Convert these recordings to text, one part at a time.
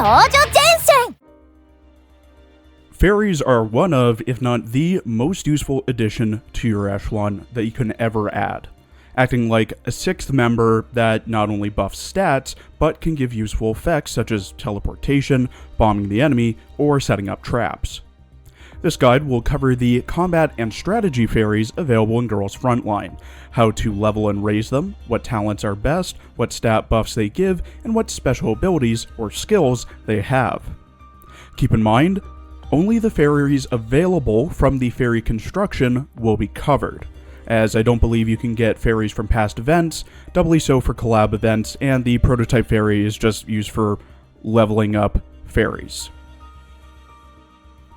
少女前線 Fairies are one of, if not the most useful addition to your echelon that you can ever add, acting like a sixth member that not only buffs stats, but can give useful effects such as teleportation, bombing the enemy, or setting up traps. This guide will cover the combat and strategy fairies available in Girls Frontline, how to level and raise them, what talents are best, what stat buffs they give, and what special abilities or skills they have. Keep in mind, only the fairies available from the fairy construction will be covered, as I don't believe you can get fairies from past events, doubly so for collab events, and the prototype fairy is just used for leveling up fairies.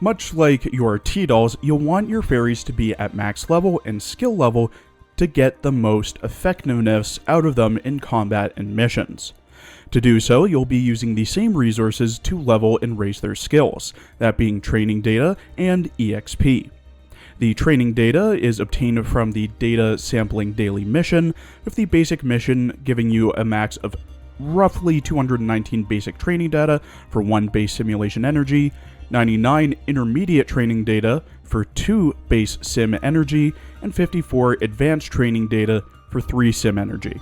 Much like your T-Dolls, you'll want your fairies to be at max level and skill level to get the most effectiveness out of them in combat and missions. To do so, you'll be using the same resources to level and raise their skills, that being training data and EXP. The training data is obtained from the data sampling daily mission, with the basic mission giving you a max of roughly 219 basic training data for 1 base simulation energy, 99 intermediate training data for 2 base sim energy, and 54 advanced training data for 3 sim energy.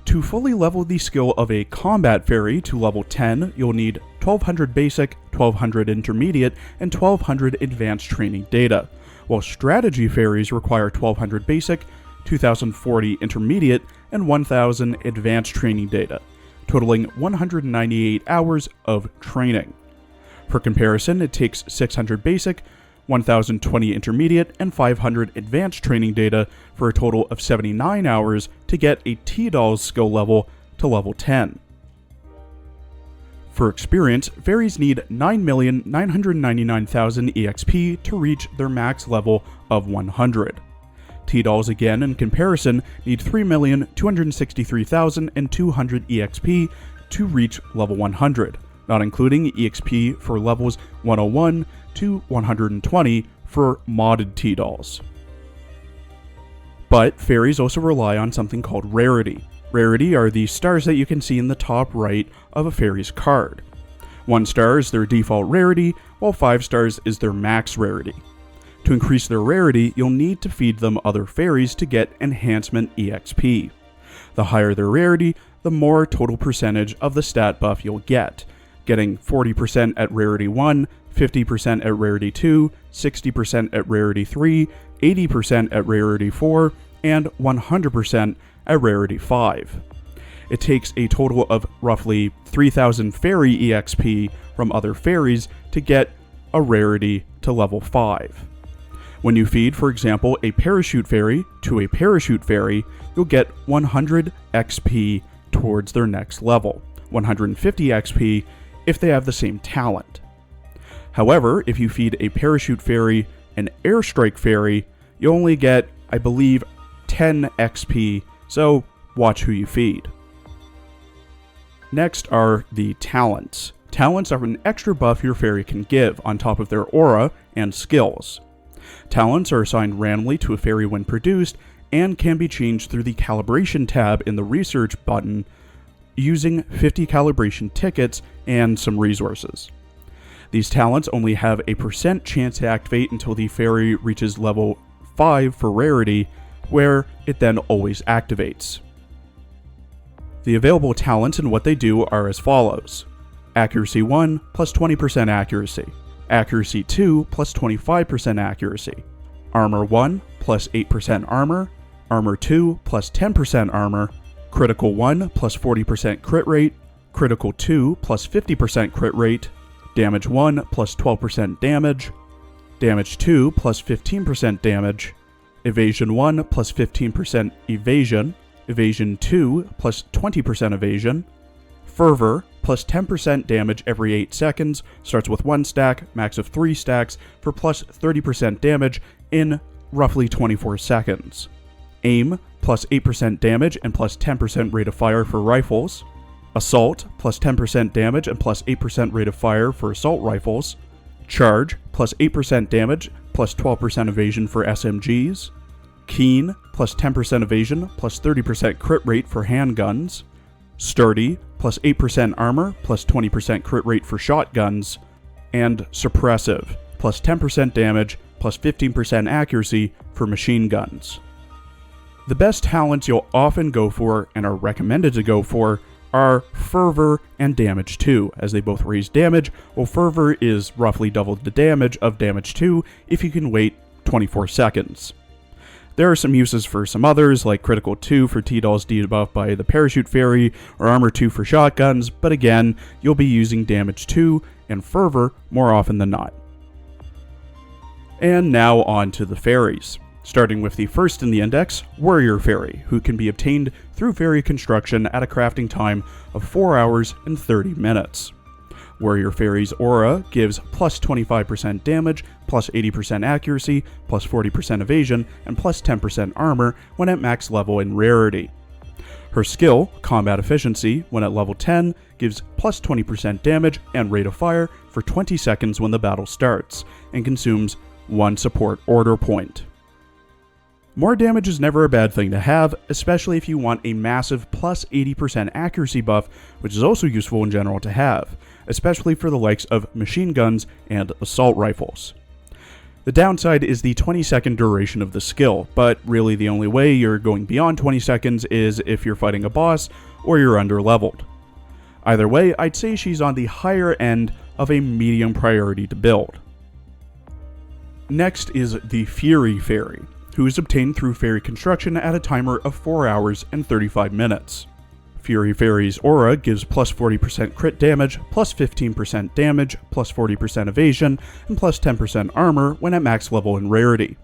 To fully level the skill of a combat fairy to level 10, you'll need 1200 basic, 1200 intermediate, and 1200 advanced training data, while strategy fairies require 1200 basic, 2040 intermediate, and 1000 advanced training data, totaling 198 hours of training. For comparison, it takes 600 basic, 1020 intermediate, and 500 advanced training data for a total of 79 hours to get a T-Dolls skill level to level 10. For experience, fairies need 9,999,000 EXP to reach their max level of 100. T-Dolls again, in comparison, need 3,263,200 EXP to reach level 100, not including EXP for levels 101 to 120 for modded T-Dolls. But fairies also rely on something called rarity. Rarity are the stars that you can see in the top right of a fairy's card. 1 star is their default rarity, while 5 stars is their max rarity. To increase their rarity, you'll need to feed them other fairies to get enhancement EXP. The higher their rarity, the more total percentage of the stat buff you'll get, getting 40% at rarity 1, 50% at rarity 2, 60% at rarity 3, 80% at rarity 4, and 100% at rarity 5. It takes a total of roughly 3,000 fairy EXP from other fairies to get a rarity to level 5. When you feed, for example, a parachute fairy to a parachute fairy, you'll get 100 XP towards their next level, 150 XP if they have the same talent. However, if you feed a parachute fairy an Airstrike Fairy, you only get, I believe, 10 XP, so watch who you feed. Next are the talents. Talents are an extra buff your fairy can give on top of their aura and skills. Talents are assigned randomly to a fairy when produced and can be changed through the calibration tab in the research button using 50 calibration tickets and some resources. These talents only have a % chance to activate until the fairy reaches level 5 for rarity, where it then always activates. The available talents and what they do are as follows. Accuracy 1 plus 20% accuracy. Accuracy 2 plus 25% accuracy. Armor 1 plus 8% armor. Armor 2 plus 10% armor. Critical 1 plus 40% crit rate. Critical 2 plus 50% crit rate. Damage 1 plus 12% damage. Damage 2 plus 15% damage. Evasion 1 plus 15% evasion. Evasion 2 plus 20% evasion. Fervor plus 10% damage every 8 seconds, starts with 1 stack, max of 3 stacks, for plus 30% damage in roughly 24 seconds. Aim plus 8% damage and plus 10% rate of fire for rifles. Assault plus 10% damage and plus 8% rate of fire for assault rifles. Charge plus 8% damage plus 12% evasion for SMGs. Keen plus 10% evasion plus 30% crit rate for handguns. Sturdy, plus 8% armor, plus 20% crit rate for shotguns, and Suppressive, plus 10% damage, plus 15% accuracy for machine guns. The best talents you'll often go for and are recommended to go for are Fervor and Damage 2, as they both raise damage, while Fervor is roughly double the damage of Damage 2 if you can wait 24 seconds. There are some uses for some others, like Critical 2 for T-Dolls debuffed by the Parachute Fairy, or Armor 2 for shotguns, but again, you'll be using Damage 2 and Fervor more often than not. And now on to the fairies. Starting with the first in the index, Warrior Fairy, who can be obtained through fairy construction at a crafting time of 4 hours and 30 minutes. Warrior Fairy's aura gives plus 25% damage, plus 80% accuracy, plus 40% evasion, and plus 10% armor when at max level in rarity. Her skill, Combat Efficiency, when at level 10, gives plus 20% damage and rate of fire for 20 seconds when the battle starts, and consumes 1 support order point. More damage is never a bad thing to have, especially if you want a massive plus 80% accuracy buff, which is also useful in general to have, especially for the likes of machine guns and assault rifles. The downside is the 20-second duration of the skill, but really the only way you're going beyond 20 seconds is if you're fighting a boss or you're under-leveled. Either way, I'd say she's on the higher end of a medium priority to build. Next is the Fury Fairy, who is obtained through fairy construction at a timer of 4 hours and 35 minutes. Fury Fairy's aura gives plus 40% crit damage, plus 15% damage, plus 40% evasion, and plus 10% armor when at max level in rarity.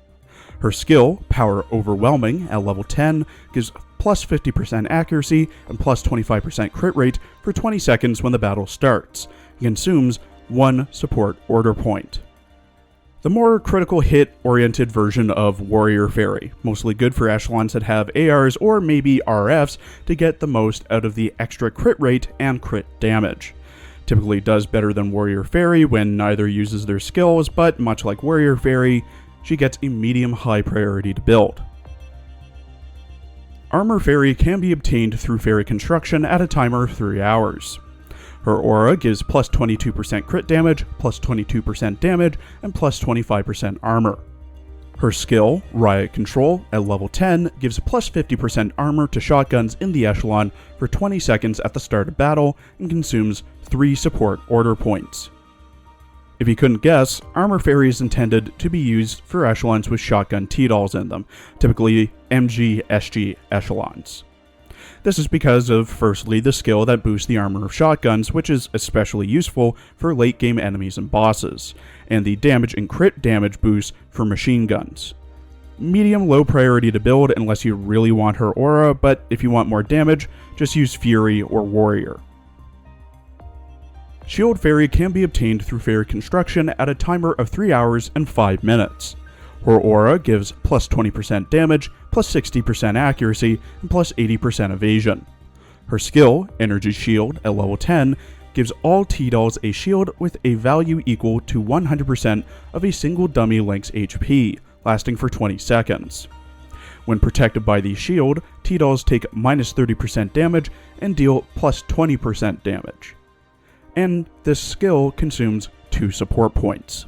Her skill, Power Overwhelming, at level 10, gives plus 50% accuracy and plus 25% crit rate for 20 seconds when the battle starts, and consumes 1 support order point. The more critical hit-oriented version of Warrior Fairy, mostly good for echelons that have ARs or maybe RFs to get the most out of the extra crit rate and crit damage. Typically does better than Warrior Fairy when neither uses their skills, but much like Warrior Fairy, she gets a medium-high priority to build. Armor Fairy can be obtained through fairy construction at a timer of 3 hours. Her aura gives plus 22% crit damage, plus 22% damage, and plus 25% armor. Her skill, Riot Control, at level 10, gives plus 50% armor to shotguns in the echelon for 20 seconds at the start of battle, and consumes 3 support order points. If you couldn't guess, Armor Fairy is intended to be used for echelons with shotgun T-Dolls in them, typically MG/SG echelons. This is because of, firstly, the skill that boosts the armor of shotguns, which is especially useful for late game enemies and bosses, and the damage and crit damage boost for machine guns. Medium-low priority to build unless you really want her aura, but if you want more damage, just use Fury or Warrior. Shield Fairy can be obtained through fairy construction at a timer of 3 hours and 5 minutes. Her aura gives plus 20% damage, plus 60% accuracy, and plus 80% evasion. Her skill, Energy Shield, at level 10, gives all T-Dolls a shield with a value equal to 100% of a single dummy link's HP, lasting for 20 seconds. When protected by the shield, T-Dolls take minus 30% damage and deal plus 20% damage. And this skill consumes 2 support points.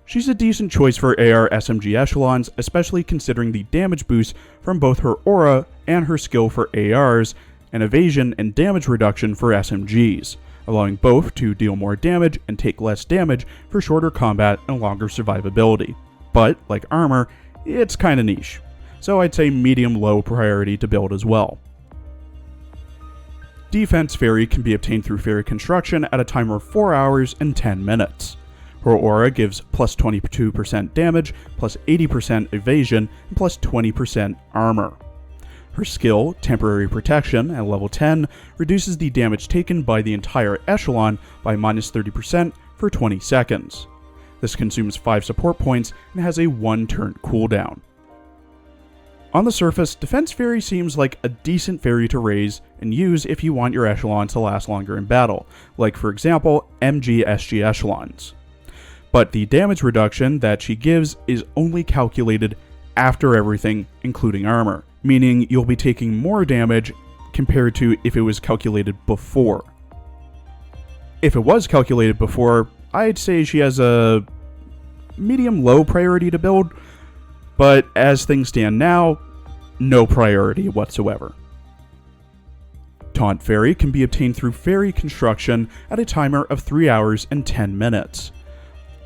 She's a decent choice for AR SMG echelons, especially considering the damage boost from both her aura and her skill for ARs, and evasion and damage reduction for SMGs, allowing both to deal more damage and take less damage for shorter combat and longer survivability. But, like armor, it's kinda niche, so I'd say medium-low priority to build as well. Defense Fairy can be obtained through fairy construction at a timer of 4 hours and 10 minutes. Her aura gives plus 22% damage, plus 80% evasion, and plus 20% armor. Her skill, Temporary Protection, at level 10, reduces the damage taken by the entire echelon by minus 30% for 20 seconds. This consumes 5 support points and has a 1-turn cooldown. On the surface, Defense Fairy seems like a decent fairy to raise and use if you want your echelons to last longer in battle, like for example, MG/SG echelons. But the damage reduction that she gives is only calculated after everything, including armor, meaning you'll be taking more damage compared to if it was calculated before. If it was calculated before, I'd say she has a medium-low priority to build, but as things stand now, no priority whatsoever. Taunt Fairy can be obtained through fairy construction at a timer of 3 hours and 10 minutes.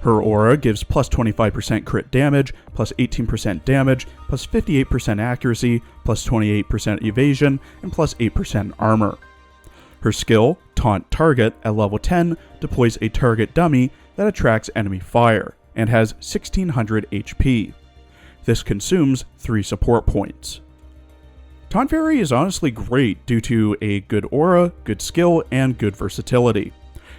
Her aura gives plus 25% crit damage, plus 18% damage, plus 58% accuracy, plus 28% evasion, and plus 8% armor. Her skill, Taunt Target, at level 10, deploys a target dummy that attracts enemy fire, and has 1600 HP. This consumes 3 support points. Taunt Fairy is honestly great due to a good aura, good skill, and good versatility.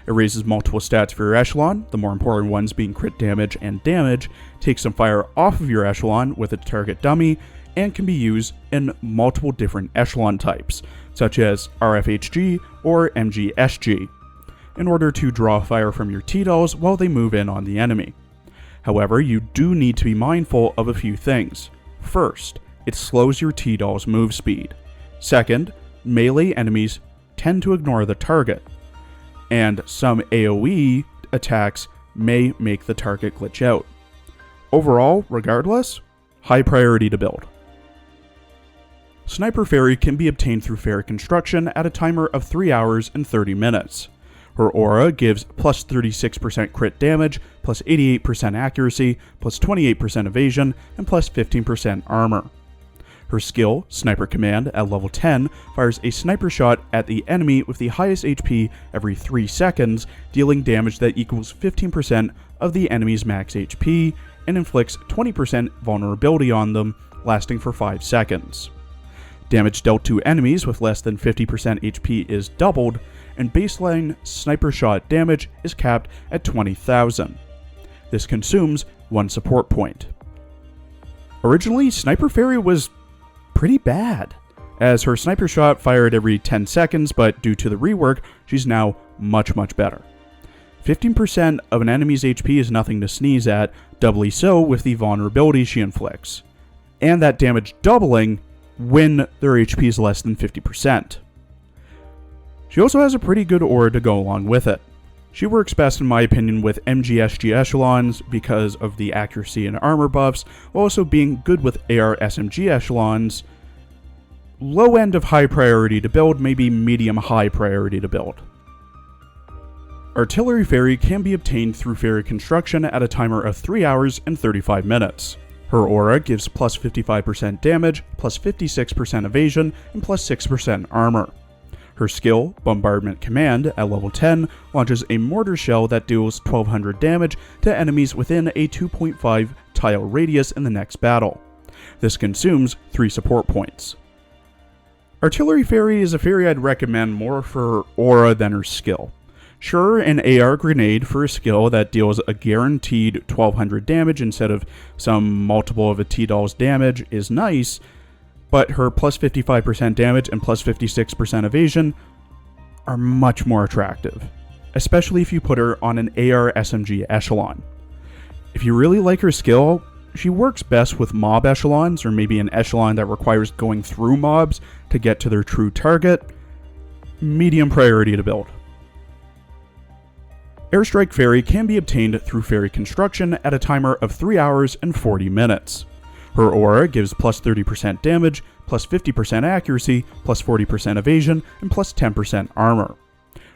It raises multiple stats for your echelon, the more important ones being crit damage and damage, takes some fire off of your echelon with a target dummy, and can be used in multiple different echelon types, such as RFHG or MGSG, in order to draw fire from your T-dolls while they move in on the enemy. However, you do need to be mindful of a few things. First, it slows your T-doll's move speed. Second, melee enemies tend to ignore the target, and some AoE attacks may make the target glitch out. Overall, regardless, high priority to build. Sniper Fairy can be obtained through fairy construction at a timer of 3 hours and 30 minutes. Her aura gives plus 36% crit damage, plus 88% accuracy, plus 28% evasion, and plus 15% armor. Her skill, Sniper Command, at level 10, fires a sniper shot at the enemy with the highest HP every 3 seconds, dealing damage that equals 15% of the enemy's max HP, and inflicts 20% vulnerability on them, lasting for 5 seconds. Damage dealt to enemies with less than 50% HP is doubled, and baseline sniper shot damage is capped at 20,000. This consumes 1 support point. Originally, Sniper Fairy was pretty bad, as her sniper shot fired every 10 seconds, but due to the rework, she's now much better. 15% of an enemy's HP is nothing to sneeze at, doubly so with the vulnerability she inflicts, and that damage doubling when their HP is less than 50%. She also has a pretty good aura to go along with it. She works best in my opinion with MGSG echelons because of the accuracy and armor buffs, while also being good with AR SMG echelons. Low end of high priority to build, maybe medium high priority to build. Artillery Fairy can be obtained through fairy construction at a timer of 3 hours and 35 minutes. Her aura gives plus 55% damage, plus 56% evasion, and plus 6% armor. Her skill, Bombardment Command, at level 10, launches a mortar shell that deals 1200 damage to enemies within a 2.5 tile radius in the next battle. This consumes 3 support points. Artillery Fairy is a fairy I'd recommend more for aura than her skill. Sure, an AR grenade for a skill that deals a guaranteed 1200 damage instead of some multiple of a T-doll's damage is nice, but her plus 55% damage and plus 56% evasion are much more attractive, especially if you put her on an AR SMG echelon. If you really like her skill, she works best with mob echelons, or maybe an echelon that requires going through mobs to get to their true target. Medium priority to build. Airstrike Fairy can be obtained through fairy construction at a timer of 3 hours and 40 minutes. Her aura gives plus 30% damage, plus 50% accuracy, plus 40% evasion, and plus 10% armor.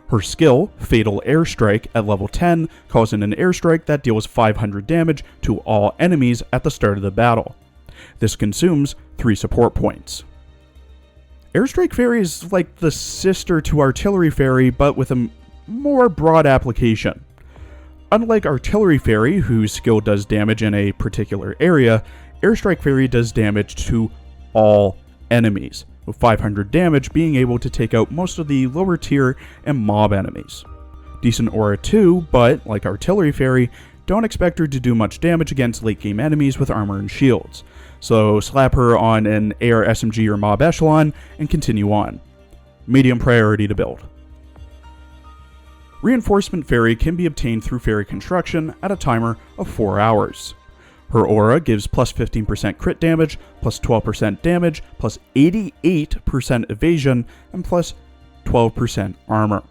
Her skill, Fatal Airstrike, at level 10, calls in an airstrike that deals 500 damage to all enemies at the start of the battle. This consumes 3 support points. Airstrike Fairy is like the sister to Artillery Fairy, but with a more broad application. Unlike Artillery Fairy, whose skill does damage in a particular area, Airstrike Fairy does damage to all enemies, with 500 damage being able to take out most of the lower tier and mob enemies. Decent aura too, but like Artillery Fairy, don't expect her to do much damage against late game enemies with armor and shields, so slap her on an AR SMG or mob echelon and continue on. Medium priority to build. Reinforcement Fairy can be obtained through fairy construction at a timer of 4 hours. Her aura gives plus 15% crit damage, plus 12% damage, plus 88% evasion, and plus 12% armor.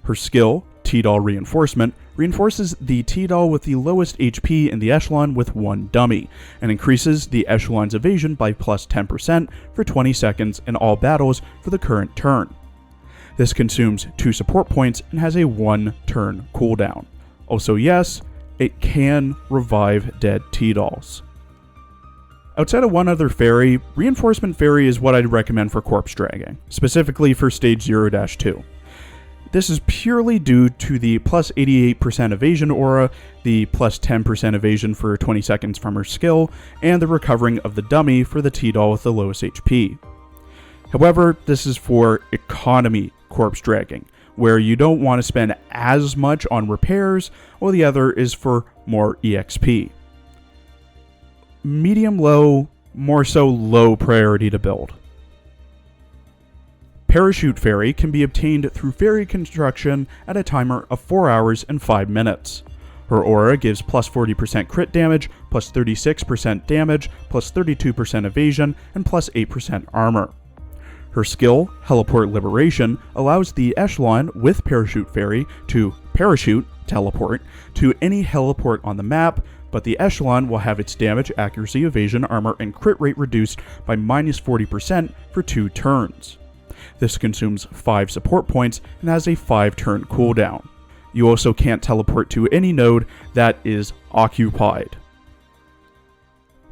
Her skill, T-Doll Reinforcement, reinforces the T-Doll with the lowest HP in the echelon with one dummy, and increases the echelon's evasion by plus 10% for 20 seconds in all battles for the current turn. This consumes 2 support points and has a 1-turn cooldown. Also yes, it can revive dead T-Dolls. Outside of one other fairy, Reinforcement Fairy is what I'd recommend for corpse dragging, specifically for stage 0-2. This is purely due to the plus 88% evasion aura, the plus 10% evasion for 20 seconds from her skill, and the recovering of the dummy for the T-Doll with the lowest HP. However, this is for economy corpse dragging, where you don't want to spend as much on repairs, while the other is for more EXP. Medium-low, more so low priority to build. Parachute Fairy can be obtained through fairy construction at a timer of 4 hours and 5 minutes. Her aura gives plus 40% crit damage, plus 36% damage, plus 32% evasion, and plus 8% armor. Her skill, Heliport Liberation, allows the echelon with Parachute Fairy to parachute, teleport, to any heliport on the map, but the echelon will have its damage, accuracy, evasion, armor, and crit rate reduced by minus 40% for 2 turns. This consumes 5 support points and has a 5-turn cooldown. You also can't teleport to any node that is occupied.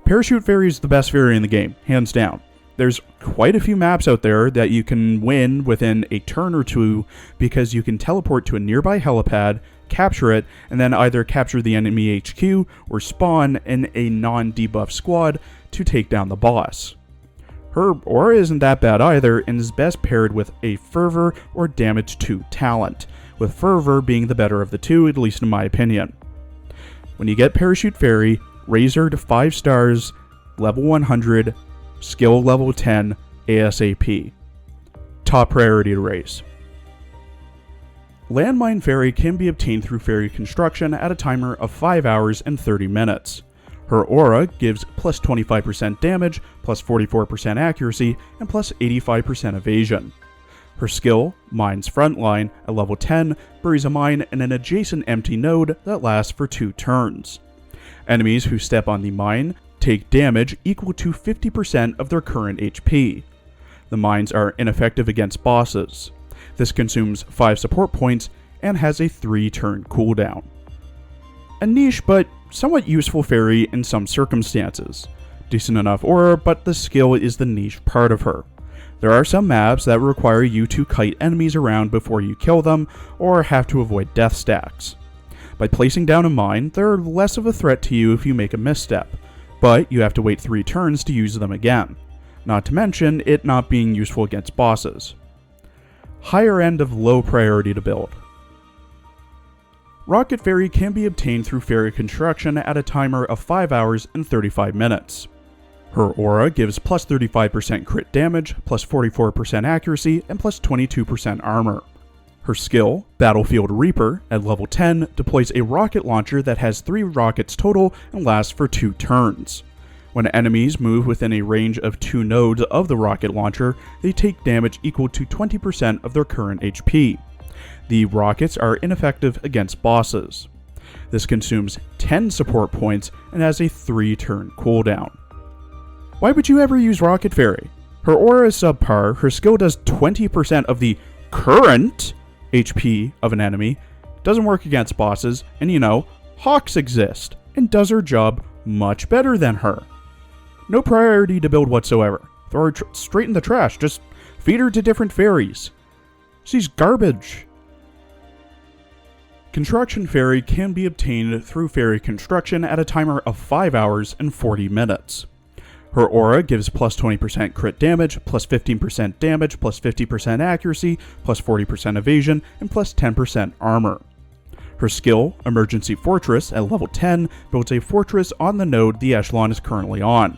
Parachute Fairy is the best fairy in the game, hands down. There's quite a few maps out there that you can win within a turn or two because you can teleport to a nearby helipad, capture it, and then either capture the enemy HQ or spawn in a non-debuff squad to take down the boss. Her aura isn't that bad either and is best paired with a Fervor or Damage 2 talent, with Fervor being the better of the two, at least in my opinion. When you get Parachute Fairy, raise her to 5 stars, level 100, skill level 10, ASAP. Top priority to raise. Landmine Fairy can be obtained through fairy construction at a timer of 5 hours and 30 minutes. Her aura gives plus 25% damage, plus 44% accuracy, and plus 85% evasion. Her skill, Mine's Frontline, at level 10, buries a mine in an adjacent empty node that lasts for 2 turns. Enemies who step on the mine take damage equal to 50% of their current HP. The mines are ineffective against bosses. This consumes 5 support points and has a 3-turn cooldown. A niche but somewhat useful fairy in some circumstances. Decent enough aura, but the skill is the niche part of her. There are some maps that require you to kite enemies around before you kill them, or have to avoid death stacks. By placing down a mine, they're less of a threat to you if you make a misstep, but you have to wait 3 turns to use them again, not to mention it not being useful against bosses. Higher end of low priority to build. Rocket Fairy can be obtained through fairy construction at a timer of 5 hours and 35 minutes. Her aura gives plus 35% crit damage, plus 44% accuracy, and plus 22% armor. Her skill, Battlefield Reaper, at level 10, deploys a rocket launcher that has 3 rockets total and lasts for 2 turns. When enemies move within a range of 2 nodes of the rocket launcher, they take damage equal to 20% of their current HP. The rockets are ineffective against bosses. This consumes 10 support points and has a 3-turn cooldown. Why would you ever use Rocket Fairy? Her aura is subpar, her skill does 20% of the current HP of an enemy, doesn't work against bosses, and you know, Hawks exist, and does her job much better than her. No priority to build whatsoever. Throw her straight in the trash, just feed her to different fairies. She's garbage. Construction Fairy can be obtained through fairy construction at a timer of 5 hours and 40 minutes. Her aura gives plus 20% crit damage, plus 15% damage, plus 50% accuracy, plus 40% evasion, and plus 10% armor. Her skill, Emergency Fortress, at level 10, builds a fortress on the node the echelon is currently on.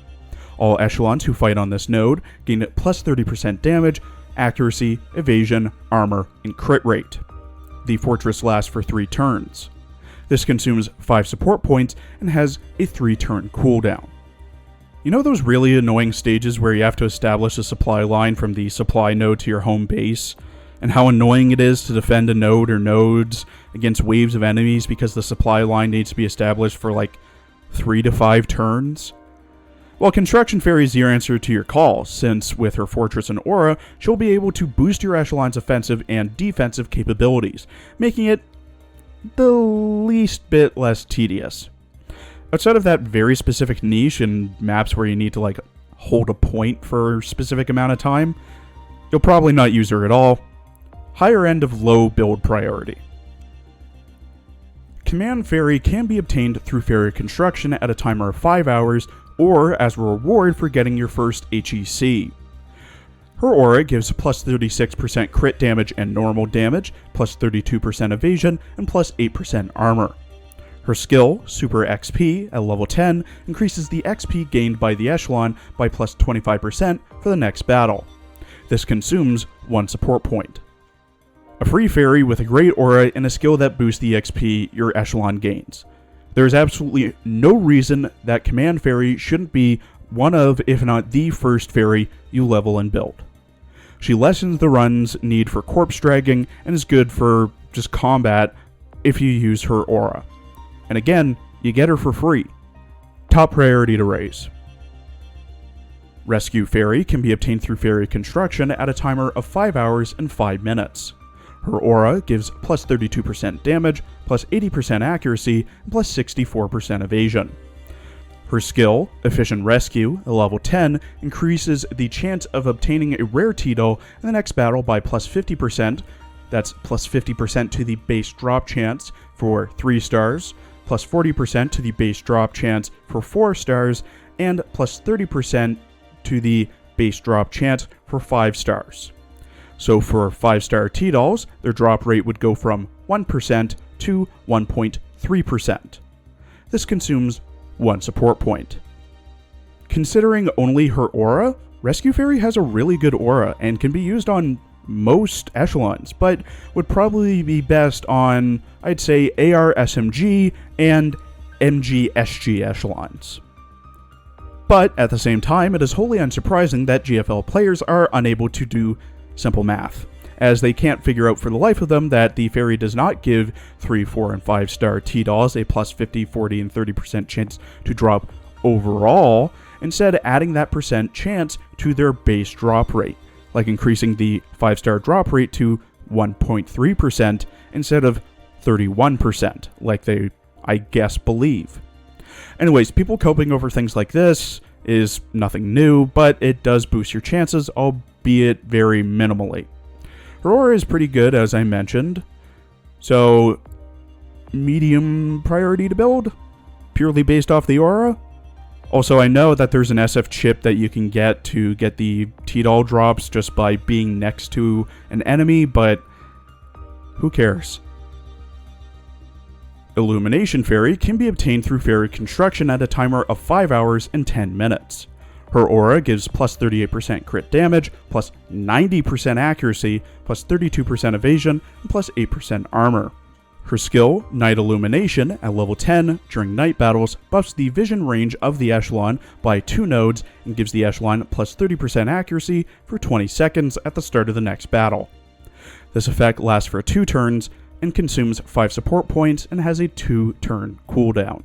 All echelons who fight on this node gain plus 30% damage, accuracy, evasion, armor, and crit rate. The fortress lasts for 3 turns. This consumes 5 support points and has a 3-turn cooldown. You know those really annoying stages where you have to establish a supply line from the supply node to your home base? And how annoying it is to defend a node or nodes against waves of enemies because the supply line needs to be established for like 3 to 5 turns? Well, Construction Fairy is your answer to your call, since with her Fortress and Aura, she'll be able to boost your echelon's offensive and defensive capabilities, making it the least bit less tedious. Outside of that very specific niche in maps where you need to like hold a point for a specific amount of time, you'll probably not use her at all. Higher end of low build priority. Command Fairy can be obtained through Fairy Construction at a timer of 5 hours, or as a reward for getting your first HEC. Her aura gives plus 36% crit damage and normal damage, plus 32% evasion, and plus 8% armor. Her skill, Super XP, at level 10, increases the XP gained by the echelon by plus 25% for the next battle. This consumes 1 support point. A free fairy with a great aura and a skill that boosts the XP your echelon gains. There is absolutely no reason that Command Fairy shouldn't be one of, if not the first fairy you level and build. She lessens the run's need for corpse dragging and is good for just combat if you use her aura. And again, you get her for free. Top priority to raise. Rescue Fairy can be obtained through Fairy Construction at a timer of 5 hours and 5 minutes. Her aura gives plus 32% damage, plus 80% accuracy, and plus 64% evasion. Her skill, Efficient Rescue, at level 10, increases the chance of obtaining a rare T-Doll in the next battle by plus 50%, that's plus 50% to the base drop chance for 3 stars, plus 40% to the base drop chance for 4 stars, and plus 30% to the base drop chance for 5 stars. So for 5-star T-Dolls, their drop rate would go from 1% to 1.3%. This consumes 1 support point. Considering only her aura, Rescue Fairy has a really good aura and can be used on most echelons, but would probably be best on, I'd say, AR SMG and MG SG echelons. But at the same time, it is wholly unsurprising that GFL players are unable to do simple math, as they can't figure out for the life of them that the fairy does not give 3, 4, and 5-star T-Dolls a plus 50, 40, and 30% chance to drop overall, instead adding that percent chance to their base drop rate, like increasing the 5-star drop rate to 1.3% instead of 31%, like they, I guess, believe. Anyways, people coping over things like this is nothing new, but it does boost your chances, albeit very minimally. Her aura is pretty good, as I mentioned, so medium priority to build, purely based off the aura. Also, I know that there's an SF chip that you can get to get the T-Doll drops just by being next to an enemy, but who cares? Illumination Fairy can be obtained through Fairy Construction at a timer of 5 hours and 10 minutes. Her aura gives plus 38% crit damage, plus 90% accuracy, plus 32% evasion, and plus 8% armor. Her skill, Night Illumination, at level 10, during night battles, buffs the vision range of the echelon by 2 nodes and gives the echelon plus 30% accuracy for 20 seconds at the start of the next battle. This effect lasts for 2 turns and consumes 5 support points and has a 2-turn cooldown.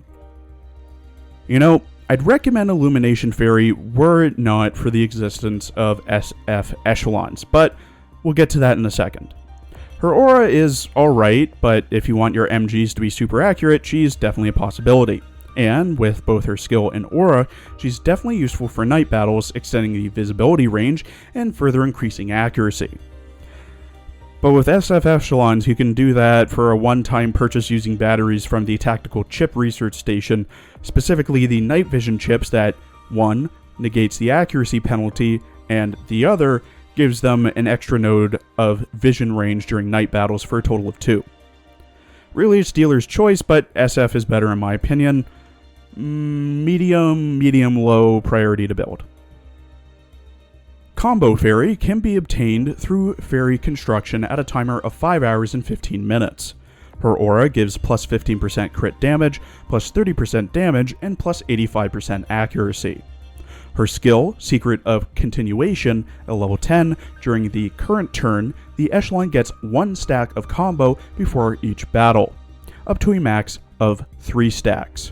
You know, I'd recommend Illumination Fairy were it not for the existence of SF echelons, but we'll get to that in a second. Her aura is alright, but if you want your MGs to be super accurate, she's definitely a possibility. And with both her skill and aura, she's definitely useful for night battles, extending the visibility range and further increasing accuracy. But with SF echelons, you can do that for a one-time purchase using batteries from the Tactical Chip Research Station, specifically the night vision chips that, one, negates the accuracy penalty, and the other gives them an extra node of vision range during night battles for a total of 2. Really, it's dealer's choice, but SF is better in my opinion. Medium-low priority to build. Combo Fairy can be obtained through Fairy Construction at a timer of 5 hours and 15 minutes. Her aura gives plus 15% crit damage, plus 30% damage, and plus 85% accuracy. Her skill, Secret of Continuation, at level 10, during the current turn, the echelon gets 1 stack of combo before each battle, up to a max of 3 stacks.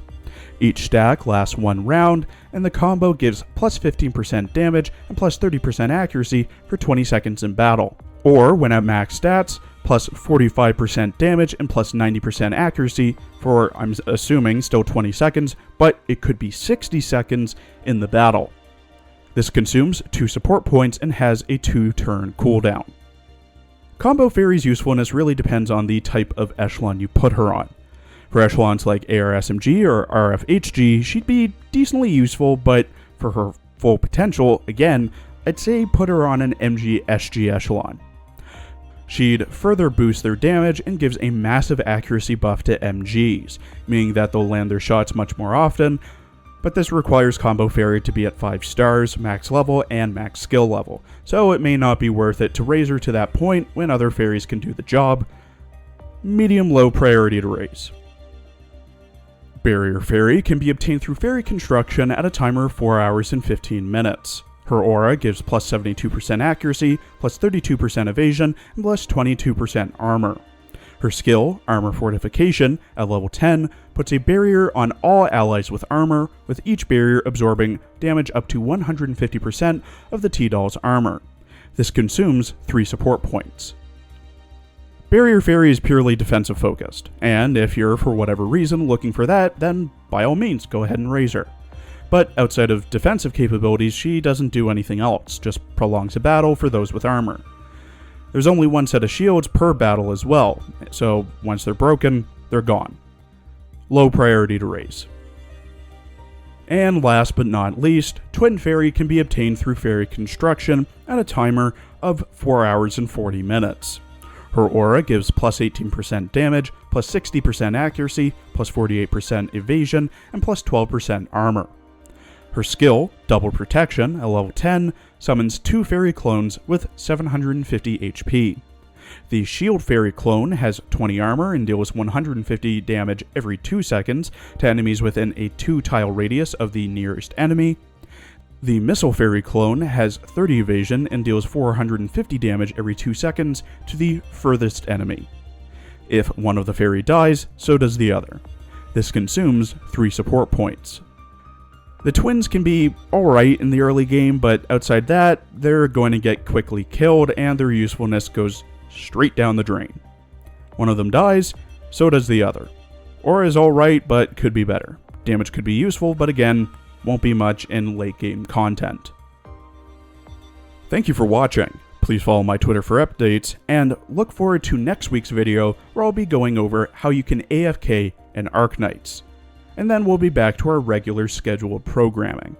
Each stack lasts 1 round, and the combo gives plus 15% damage and plus 30% accuracy for 20 seconds in battle. Or, when at max stats, plus 45% damage and plus 90% accuracy for, I'm assuming, still 20 seconds, but it could be 60 seconds in the battle. This consumes 2 support points and has a 2-turn cooldown. Combo Fairy's usefulness really depends on the type of echelon you put her on. For echelons like ARSMG or RFHG, she'd be decently useful, but for her full potential, again, I'd say put her on an MG-SG echelon. She'd further boost their damage and gives a massive accuracy buff to MGs, meaning that they'll land their shots much more often, but this requires Combo Fairy to be at 5 stars, max level, and max skill level, so it may not be worth it to raise her to that point when other fairies can do the job. Medium-low priority to raise. Barrier Fairy can be obtained through fairy construction at a timer of 4 hours and 15 minutes. Her aura gives plus 72% accuracy, plus 32% evasion, and plus 22% armor. Her skill, Armor Fortification, at level 10, puts a barrier on all allies with armor, with each barrier absorbing damage up to 150% of the T-Doll's armor. This consumes 3 support points. Barrier Fairy is purely defensive focused, and if you're for whatever reason looking for that, then by all means go ahead and raise her. But outside of defensive capabilities, she doesn't do anything else, just prolongs a battle for those with armor. There's only 1 set of shields per battle as well, so once they're broken, they're gone. Low priority to raise. And last but not least, Twin Fairy can be obtained through fairy construction at a timer of 4 hours and 40 minutes. Her aura gives plus 18% damage, plus 60% accuracy, plus 48% evasion, and plus 12% armor. Her skill, Double Protection, at level 10, summons 2 fairy clones with 750 HP. The Shield Fairy clone has 20 armor and deals 150 damage every 2 seconds to enemies within a 2-tile radius of the nearest enemy. The Missile Fairy clone has 30 evasion and deals 450 damage every 2 seconds to the furthest enemy. If one of the fairy dies, so does the other. This consumes 3 support points. The twins can be alright in the early game, but outside that, they're going to get quickly killed and their usefulness goes straight down the drain. One of them dies, so does the other. Aura is alright, but could be better. Damage could be useful, but again, won't be much in late game content. Thank you for watching. Please follow my Twitter for updates, and look forward to next week's video where I'll be going over how you can AFK in Arknights. And then we'll be back to our regular scheduled programming.